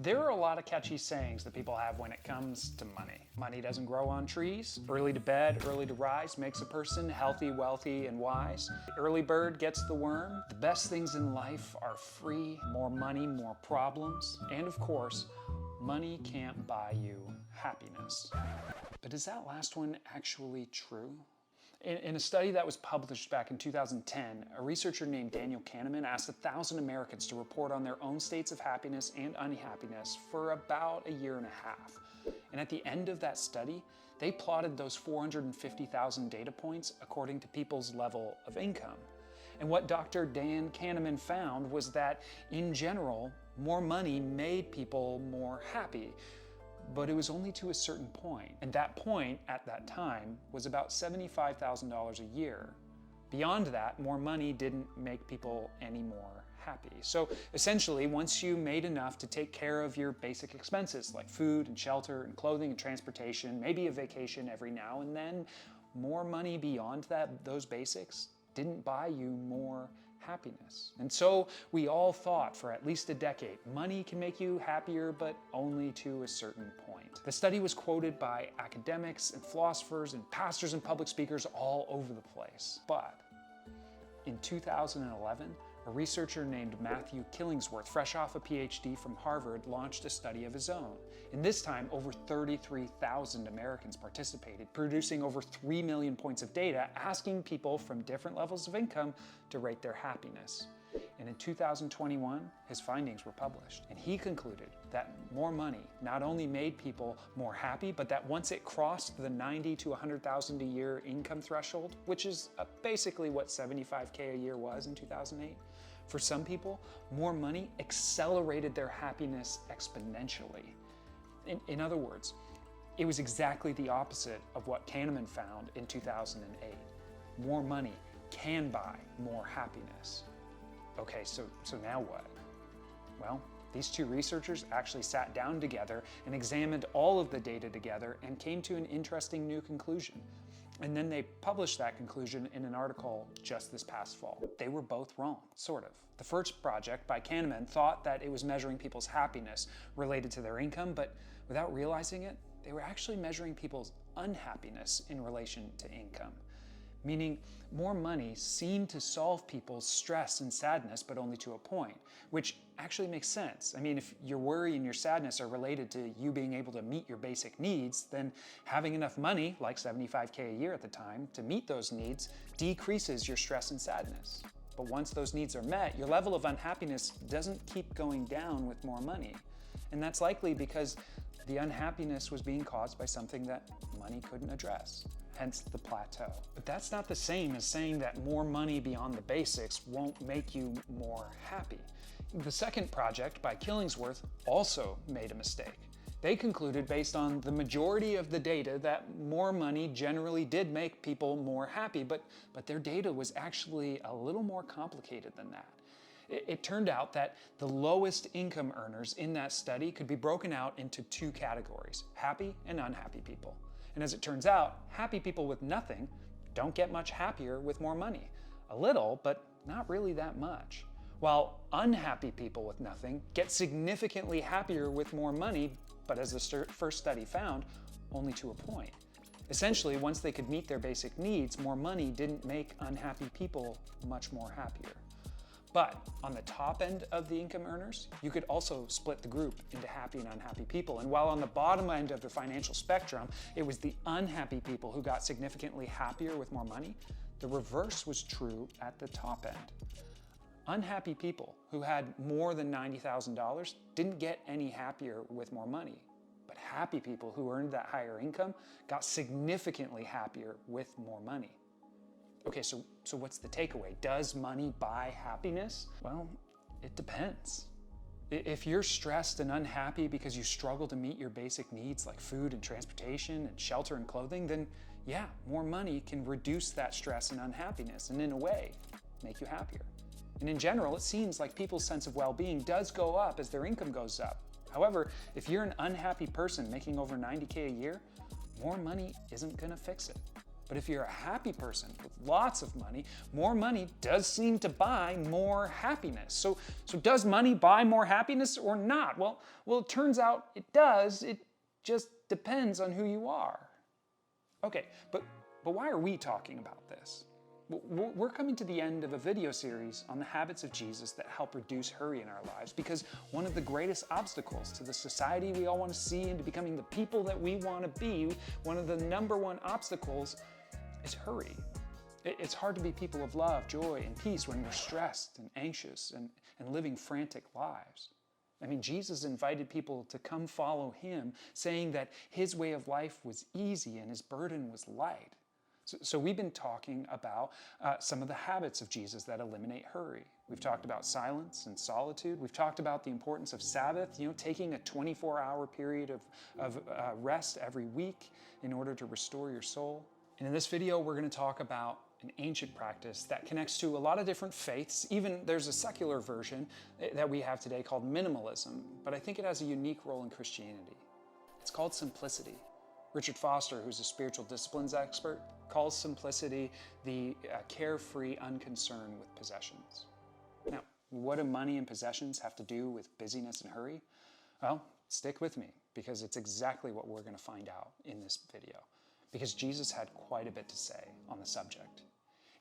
There are a lot of catchy sayings that people have when it comes to money. Money doesn't grow on trees. Early to bed, early to rise makes a person healthy, wealthy, and wise. The early bird gets the worm. The best things in life are free. More money, more problems. And of course, money can't buy you happiness. But is that last one actually true? In a study that was published back in 2010, a researcher named Daniel Kahneman asked 1,000 Americans to report on their own states of happiness and unhappiness for about a year and a half. And at the end of that study, they plotted those 450,000 data points according to people's level of income. And what Dr. Dan Kahneman found was that, in general, more money made people more happy. But it was only to a certain point. And that point at that time was about $75,000 a year. Beyond that, more money didn't make people any more happy. So essentially, once you made enough to take care of your basic expenses like food and shelter and clothing and transportation, maybe a vacation every now and then, more money beyond those basics didn't buy you more happiness. And so we all thought for at least a decade, money can make you happier, but only to a certain point. The study was quoted by academics and philosophers and pastors and public speakers all over the place. But in 2011, a researcher named Matthew Killingsworth, fresh off a PhD from Harvard, launched a study of his own. And this time, over 33,000 Americans participated, producing over 3 million points of data, asking people from different levels of income to rate their happiness. And in 2021, his findings were published. And he concluded that more money not only made people more happy, but that once it crossed the 90 to 100,000 a year income threshold, which is basically what 75K a year was in 2008, for some people, more money accelerated their happiness exponentially. In other words, it was exactly the opposite of what Kahneman found in 2008. More money can buy more happiness. Okay, so now what? Well, these two researchers actually sat down together and examined all of the data together and came to an interesting new conclusion. And then they published that conclusion in an article just this past fall. They were both wrong, sort of. The first project by Kahneman thought that it was measuring people's happiness related to their income, but without realizing it, they were actually measuring people's unhappiness in relation to income. Meaning, more money seemed to solve people's stress and sadness, but only to a point, which actually makes sense. I mean, if your worry and your sadness are related to you being able to meet your basic needs, then having enough money, like 75K a year at the time, to meet those needs decreases your stress and sadness. But once those needs are met, your level of unhappiness doesn't keep going down with more money. And that's likely because the unhappiness was being caused by something that money couldn't address, hence the plateau. But that's not the same as saying that more money beyond the basics won't make you more happy. The second project by Killingsworth also made a mistake. They concluded, based on the majority of the data, that more money generally did make people more happy, but their data was actually a little more complicated than that. It turned out that the lowest income earners in that study could be broken out into two categories, happy and unhappy people. And as it turns out, happy people with nothing don't get much happier with more money. A little, but not really that much. While unhappy people with nothing get significantly happier with more money, but as the first study found, only to a point. Essentially, once they could meet their basic needs, more money didn't make unhappy people much more happier. But on the top end of the income earners, you could also split the group into happy and unhappy people. And while on the bottom end of the financial spectrum, it was the unhappy people who got significantly happier with more money, the reverse was true at the top end. Unhappy people who had more than $90,000 didn't get any happier with more money. But happy people who earned that higher income got significantly happier with more money. Okay, so what's the takeaway? Does money buy happiness? Well, it depends. If you're stressed and unhappy because you struggle to meet your basic needs like food and transportation and shelter and clothing, then yeah, more money can reduce that stress and unhappiness and in a way, make you happier. And in general, it seems like people's sense of well-being does go up as their income goes up. However, if you're an unhappy person making over 90K a year, more money isn't gonna fix it. But if you're a happy person with lots of money, more money does seem to buy more happiness. So does money buy more happiness or not? Well, it turns out it does. It just depends on who you are. Okay, but why are we talking about this? We're coming to the end of a video series on the habits of Jesus that help reduce hurry in our lives, because one of the greatest obstacles to the society we all want to see and to becoming the people that we want to be, one of the number one obstacles is hurry. It's hard to be people of love, joy, and peace when we're stressed and anxious and living frantic lives. I mean, Jesus invited people to come follow him, saying that his way of life was easy and his burden was light. So we've been talking about some of the habits of Jesus that eliminate hurry. We've talked about silence and solitude. We've talked about the importance of Sabbath, taking a 24-hour period of rest every week in order to restore your soul. And in this video, we're going to talk about an ancient practice that connects to a lot of different faiths. Even there's a secular version that we have today called minimalism, but I think it has a unique role in Christianity. It's called simplicity. Richard Foster, who's a spiritual disciplines expert, calls simplicity the carefree unconcern with possessions. Now, what do money and possessions have to do with busyness and hurry? Well, stick with me, because it's exactly what we're going to find out in this video. Because Jesus had quite a bit to say on the subject.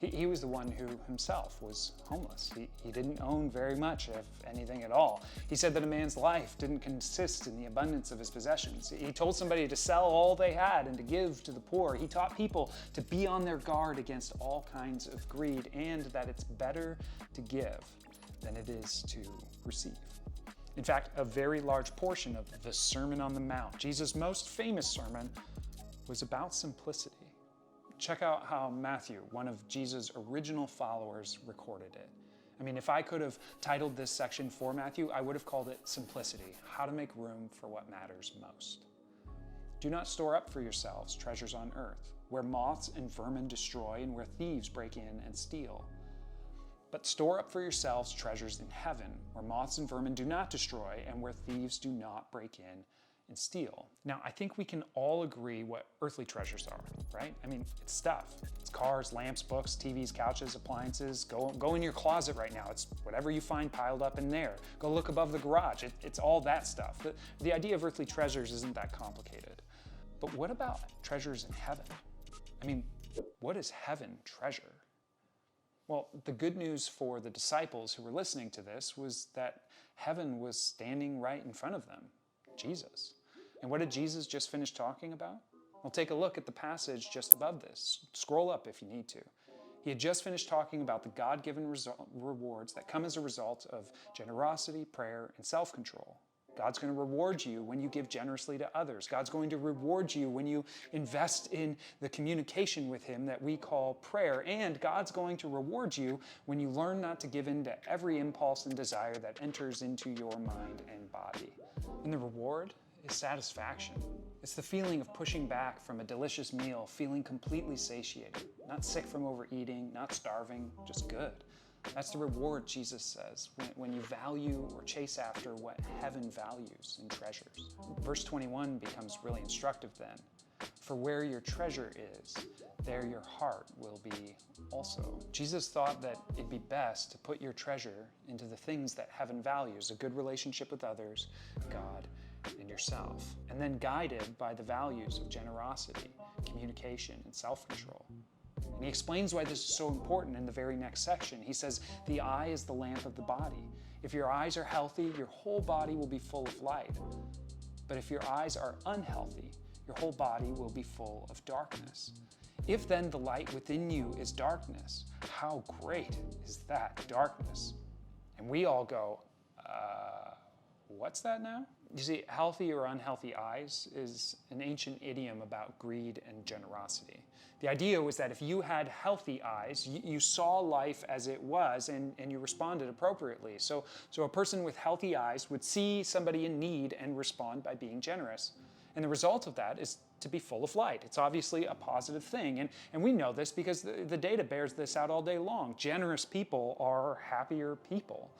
He was the one who himself was homeless. He didn't own very much, if anything at all. He said that a man's life didn't consist in the abundance of his possessions. He told somebody to sell all they had and to give to the poor. He taught people to be on their guard against all kinds of greed, and that it's better to give than it is to receive. In fact, a very large portion of the Sermon on the Mount, Jesus' most famous sermon, was about simplicity. Check out how Matthew, one of Jesus' original followers, recorded it. I mean, if I could have titled this section for Matthew, I would have called it Simplicity, How to Make Room for What Matters Most. Do not store up for yourselves treasures on earth, where moths and vermin destroy and where thieves break in and steal. But store up for yourselves treasures in heaven, where moths and vermin do not destroy and where thieves do not break in and steal. Now, I think we can all agree what earthly treasures are, right? I mean, it's stuff. It's cars, lamps, books, TVs, couches, appliances. Go in your closet right now. It's whatever you find piled up in there. Go look above the garage. It's all that stuff. The idea of earthly treasures isn't that complicated. But what about treasures in heaven? I mean, what is heaven treasure? Well, the good news for the disciples who were listening to this was that heaven was standing right in front of them, Jesus. And what did Jesus just finish talking about? Well, take a look at the passage just above this. Scroll up if you need to. He had just finished talking about the God-given rewards that come as a result of generosity, prayer, and self-control. God's going to reward you when you give generously to others. God's going to reward you when you invest in the communication with Him that we call prayer. And God's going to reward you when you learn not to give in to every impulse and desire that enters into your mind and body. And the reward is satisfaction. It's the feeling of pushing back from a delicious meal, feeling completely satiated, not sick from overeating, not starving, just good. That's the reward, Jesus says, when you value or chase after what heaven values and treasures. Verse 21 becomes really instructive then. For where your treasure is, there your heart will be also. Jesus thought that it'd be best to put your treasure into the things that heaven values, a good relationship with others, God, and yourself, and then guided by the values of generosity, communication, and self-control. And he explains why this is so important in the very next section. He says, the eye is the lamp of the body. If your eyes are healthy, your whole body will be full of light. But if your eyes are unhealthy, your whole body will be full of darkness. If then the light within you is darkness, how great is that darkness? And we all go, what's that now? You see, healthy or unhealthy eyes is an ancient idiom about greed and generosity. The idea was that if you had healthy eyes, you saw life as it was and you responded appropriately. So a person with healthy eyes would see somebody in need and respond by being generous. And the result of that is to be full of light. It's obviously a positive thing. And we know this because the data bears this out all day long. Generous people are happier people.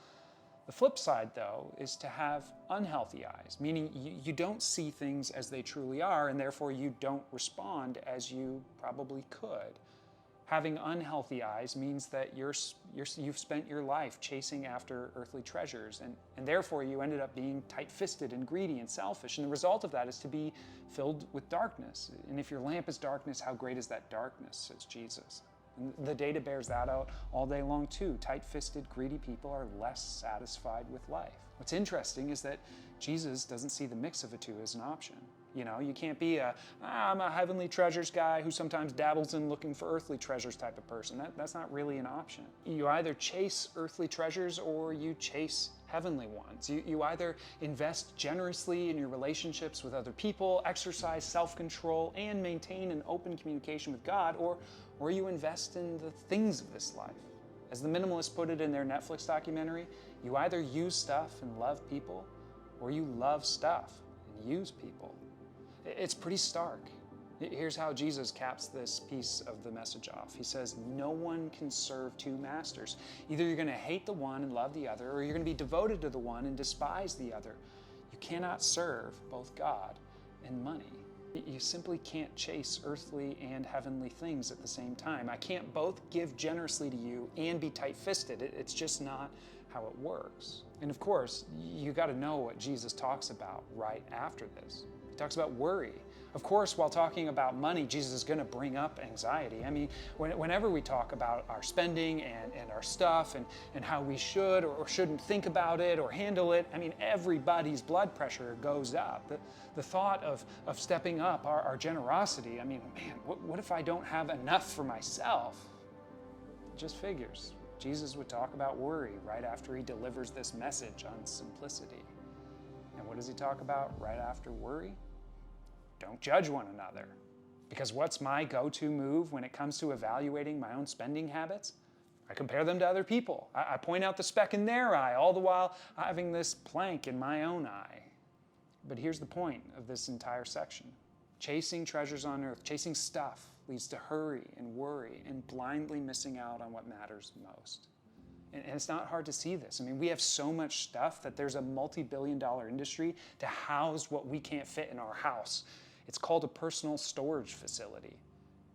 The flip side, though, is to have unhealthy eyes, meaning you don't see things as they truly are, and therefore you don't respond as you probably could. Having unhealthy eyes means that you've spent your life chasing after earthly treasures, and therefore you ended up being tight-fisted and greedy and selfish. And the result of that is to be filled with darkness. And if your lamp is darkness, how great is that darkness, says Jesus. And the data bears that out all day long too. Tight-fisted, greedy people are less satisfied with life. What's interesting is that Jesus doesn't see the mix of the two as an option. You know, you can't be I'm a heavenly treasures guy who sometimes dabbles in looking for earthly treasures type of person. That's not really an option. You either chase earthly treasures or you chase heavenly ones. You either invest generously in your relationships with other people, exercise self-control, and maintain an open communication with God, or you invest in the things of this life. As the minimalists put it in their Netflix documentary, you either use stuff and love people, or you love stuff and use people. It's pretty stark. Here's how Jesus caps this piece of the message off. He says, no one can serve two masters. Either you're going to hate the one and love the other, or you're going to be devoted to the one and despise the other. You cannot serve both God and money. You simply can't chase earthly and heavenly things at the same time. I can't both give generously to you and be tight-fisted. It's just not how it works. And of course, you got to know what Jesus talks about right after this. He talks about worry. Of course, while talking about money, Jesus is going to bring up anxiety. I mean, whenever we talk about our spending and our stuff and how we should or shouldn't think about it or handle it, I mean, everybody's blood pressure goes up. The thought of stepping up our generosity, I mean, man, what if I don't have enough for myself? It just figures. Jesus would talk about worry right after he delivers this message on simplicity. And what does he talk about right after worry? Don't judge one another. Because what's my go-to move when it comes to evaluating my own spending habits? I compare them to other people. I point out the speck in their eye, all the while having this plank in my own eye. But here's the point of this entire section. Chasing treasures on earth, chasing stuff, leads to hurry and worry and blindly missing out on what matters most. And it's not hard to see this. I mean, we have so much stuff that there's a multi-billion-dollar industry to house what we can't fit in our house. It's called a personal storage facility.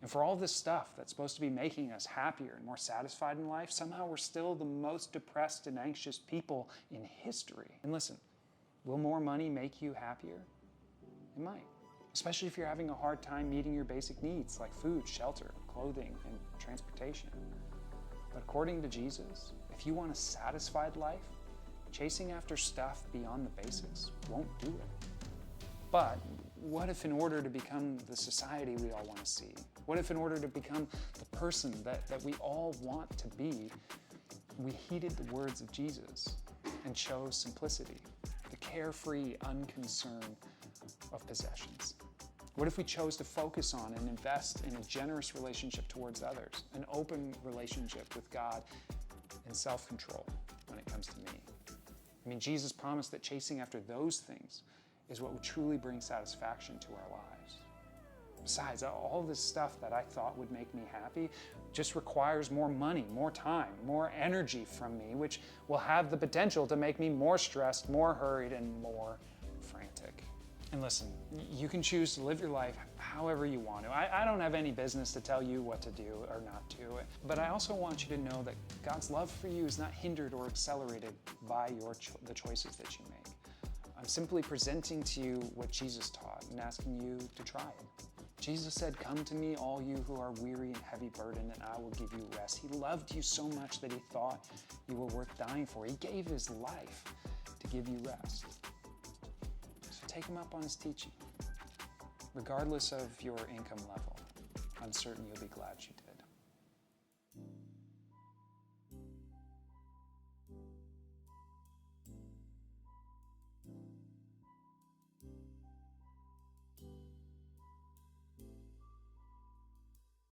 And for all this stuff that's supposed to be making us happier and more satisfied in life, somehow we're still the most depressed and anxious people in history. And listen, will more money make you happier? It might. Especially if you're having a hard time meeting your basic needs like food, shelter, clothing, and transportation. But according to Jesus, if you want a satisfied life, chasing after stuff beyond the basics won't do it. But what if in order to become the society we all want to see, what if in order to become the person that we all want to be, we heeded the words of Jesus and chose simplicity, the carefree unconcern of possessions? What if we chose to focus on and invest in a generous relationship towards others, an open relationship with God, and self-control when it comes to me? I mean, Jesus promised that chasing after those things is what would truly bring satisfaction to our lives. Besides, all this stuff that I thought would make me happy just requires more money, more time, more energy from me, which will have the potential to make me more stressed, more hurried, and more frantic. And listen, you can choose to live your life however you want to. I don't have any business to tell you what to do or not to, but I also want you to know that God's love for you is not hindered or accelerated by the choices that you make. I'm simply presenting to you what Jesus taught and asking you to try it. Jesus said, "Come to me, all you who are weary and heavy burdened, and I will give you rest." He loved you so much that he thought you were worth dying for. He gave his life to give you rest. So take him up on his teaching. Regardless of your income level, I'm certain you'll be glad you did.